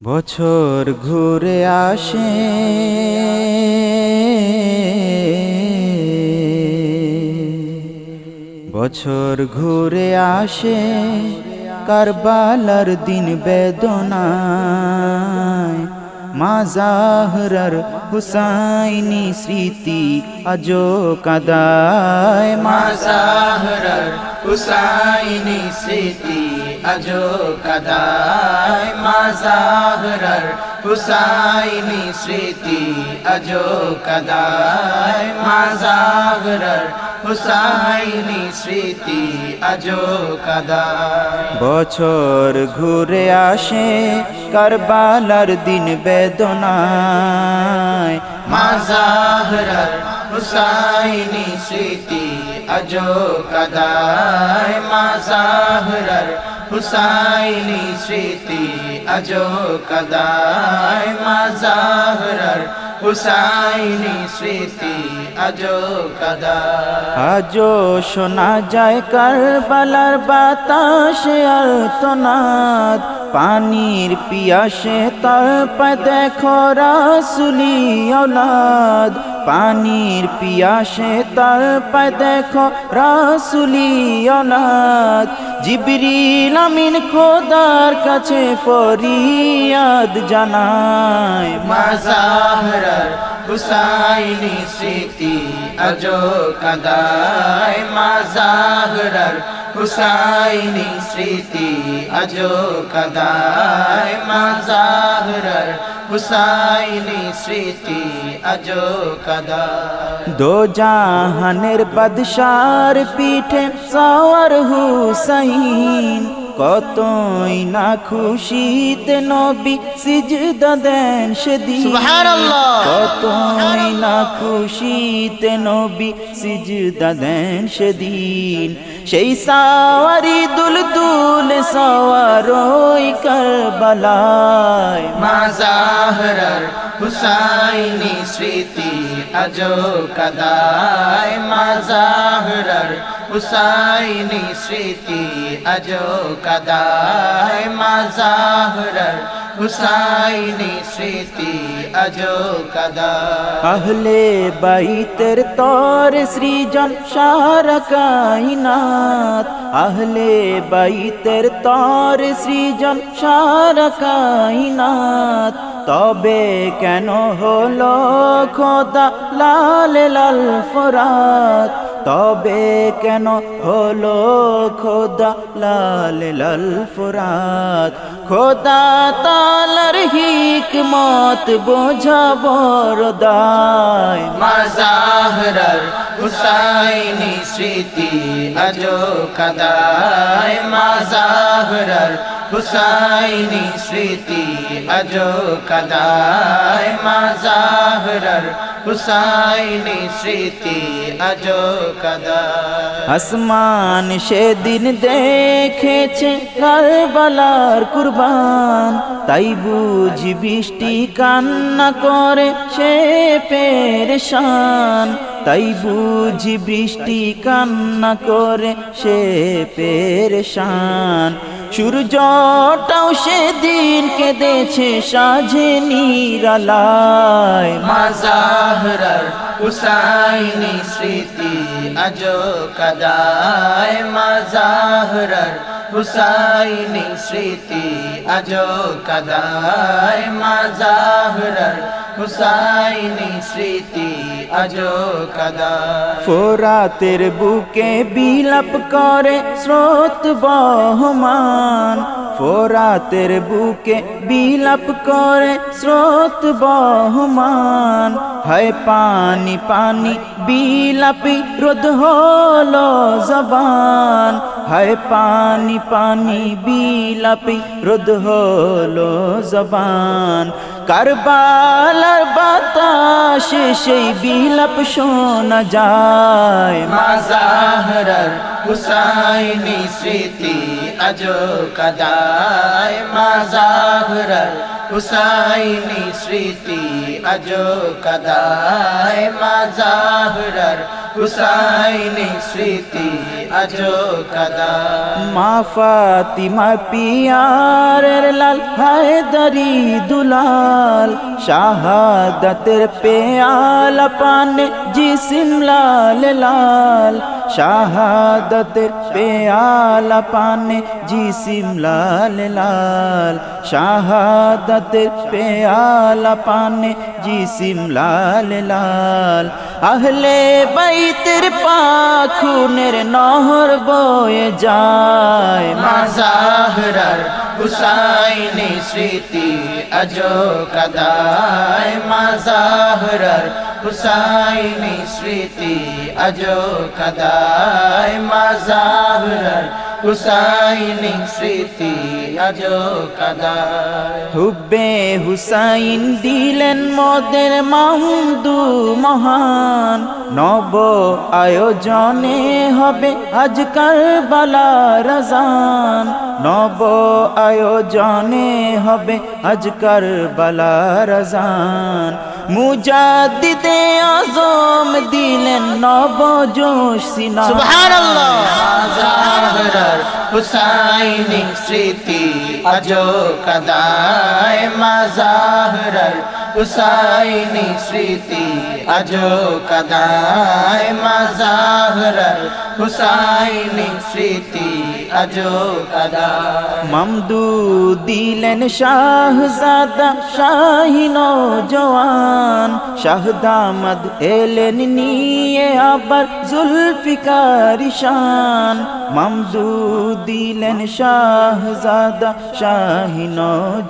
বছর ঘুরে আসে বছর ঘুরে আসে কারবালার দিন বেদনায় মা জাহরার হুসাইনি স্মৃতি আজো কাদায় মা জাহরার হুসাইনি স্মৃতি আজো কাদায় মা জাহরার হুসাইনি স্মৃতি আজো কাদায় মা জাহরার হুসাইনি স্মৃতি আজো কাদায়। বছর ঘুরে আসে কারবালার দিন বেদনায় মা জাহরার হুসাইনি স্মৃতি আজো কাদায় মা জাহরার হুসাইনি স্মৃতি আজো কাদায় মা জাহরার হুসাইনি স্মৃতি আজো কাদায়। আজো শোনা যায় কারবালার বাতাসে আর্তনাদ পানির পিয়াসে তড়পায় দেখো রাসূলি औलाद পানির পিয়াসে তড়পায় দেখো রাসূলি औलाद জিবরিল আমিন খোদার কাছে ফরিয়াদ জানায় মা জাহরার হুসাইনি স্মৃতি আজো কাদায় মা জাহরার হুসাইনি স্মৃতি আজো কাদায় মা জাহরার হুসাইনি স্মৃতি আজো কাদায়। দো জাহানের বাদশার পিঠে সওয়ার হুসাইন কতই না খুশিতে নবী সিজদা দেন সেদিন সুবহানাল্লাহ। কতই না খুশিতে নবী সিজদা দেন সেদিন সেই সাওয়ারি দুলদুল সওয়ারই কারবালায় মা জাহরার হুসাইনি স্মৃতি আজো কাদায় মা জাহরার হুসাইনি স্মৃতি আজো কাদায় মা জাহরার হুসাইনি স্মৃতি আজো কাদায়। আহলে বাইতের তর সৃজন সারা কায়নাত আহলে বাইতের তর সৃজন সারা কায়নাত তবে কেন হলো খোদা লাল লাল ফরাত তবে কেন হলো খোদা লাল লাল ফরাত খোদা তাআলার হিকমত বোঝা বড় দায় মা জাহরার হুসাইনি স্মৃতি আজো কাদায় মা জাহরার হুসাইনি স্মৃতি আজো কাদায় মা জাহরার হুসাইনি স্মৃতি আজো কাদায়। আসমান সেদিন দেখেছে কারবালার কুরবান তাই বুঝি বৃষ্টি কান্না করে সে পেরেশান তাই বুঝি বৃষ্টি কান্না করে সে পেরেশান সূর্যটাও সেদিন কেঁদেছে সাঁঝে নিরালায় মা জাহরার হুসাইনি স্মৃতি আজো কাদায় মা জাহরার হুসাইনি স্মৃতি আজো কাদায় মা জাহরার হুসাইনি স্মৃতি আজো কাদায়। ফোরাতের বুকে বিলাপ করে স্রোত বহমান ফোরাতের বুকে বিলাপ করে স্রোত বহমান হয় পানি পানি বিলাপি রোদ হলো জবান হয় পানি পানি বিলাপি রোদ হলো জবান কারবালার বাতাসে সেই বিলাপ শোনা যায় মা জাহরার হুসাইনি স্মৃতি আজো কাদায় মা জাহরার হুসাইনি স্মৃতি আজো কাদায় মা জাহরার হুসাইনি স্মৃতি আজো কাদা মা ফাতিমা পিয়ারের লাল হায়দারি দুলাল শাহাদাতের পেয়ালা পানে জিসিম লাল লাল শাহাদাতের পেয়ালা পানে জিসিম লাল লাল শাহাদাতের পেয়ালা পানে জিসিম লাল লাল আহলে বাইতের পাখুনের নহর বয়ে যায় মা জাহরার হুসাইনি স্মৃতি আজো কাদায় মা জাহরার হুসাইনি স্মৃতি আজো কাদায় মা জাহরার হুসাইনি স্মৃতি আজো কাদায় হুব্বে হুসাইন দিলেন মোদের মাহমুদু মহান নব আয়োজনে হবে আজ কারবালার আযান নব আয়োজনে হবে আজ কারবালার আযান মুজাদ্দিদে আজম দিলেন নব জোশ সিনা সুবহানাল্লাহ জাহরার হুসাইনি স্মৃতি আজো কাদায় মা জাহরার হুসাইনি স্মৃতি আজো কাদায় মা জাহরার হুসাইনি স্মৃতি আজো কাদায় মামদু দিলেন শাহজাদা শাহিন জওয়ান শাহদামদ এলেন নিয়ে আবার জুলফিকার শান মামদু দিলেন শাহজাদা শাহিন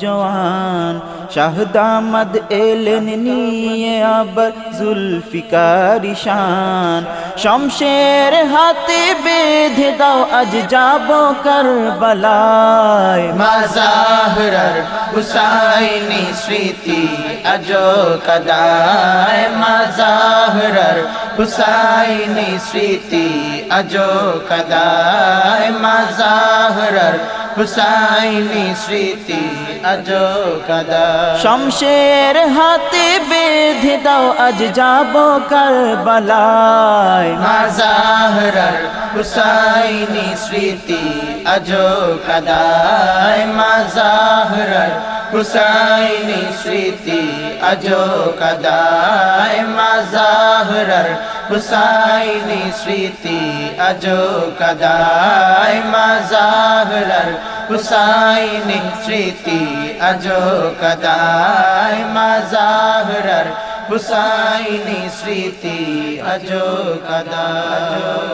জওয়ান শাহদামদ এলেন নিয়ে আবার জুলফিকার শান শমশের হাতে বেঁধে দাও আজ যাব কারবালায় মা জাহরার হুসাইনি স্মৃতি আজো কাদায় মা জাহরার হুসাইনি স্মৃতি আজো কাদায় মা জাহরার হুসাইনি স্মৃতি আজো কাদায় শমশের হাতে বেঁধে দাও আজ যাব কারবালায় মা জাহরার হুসাইনি স্মৃতি আজো কাদায় মা জাহরার হুসাইনি স্মৃতি আজো কাদায় মা জাহরার হুসাইনি স্মৃতি আজো কাদায় মা জাহরার হুসাইনি স্মৃতি আজো কাদায় মা জাহরার হুসাইনি স্মৃতি আজো কাদায়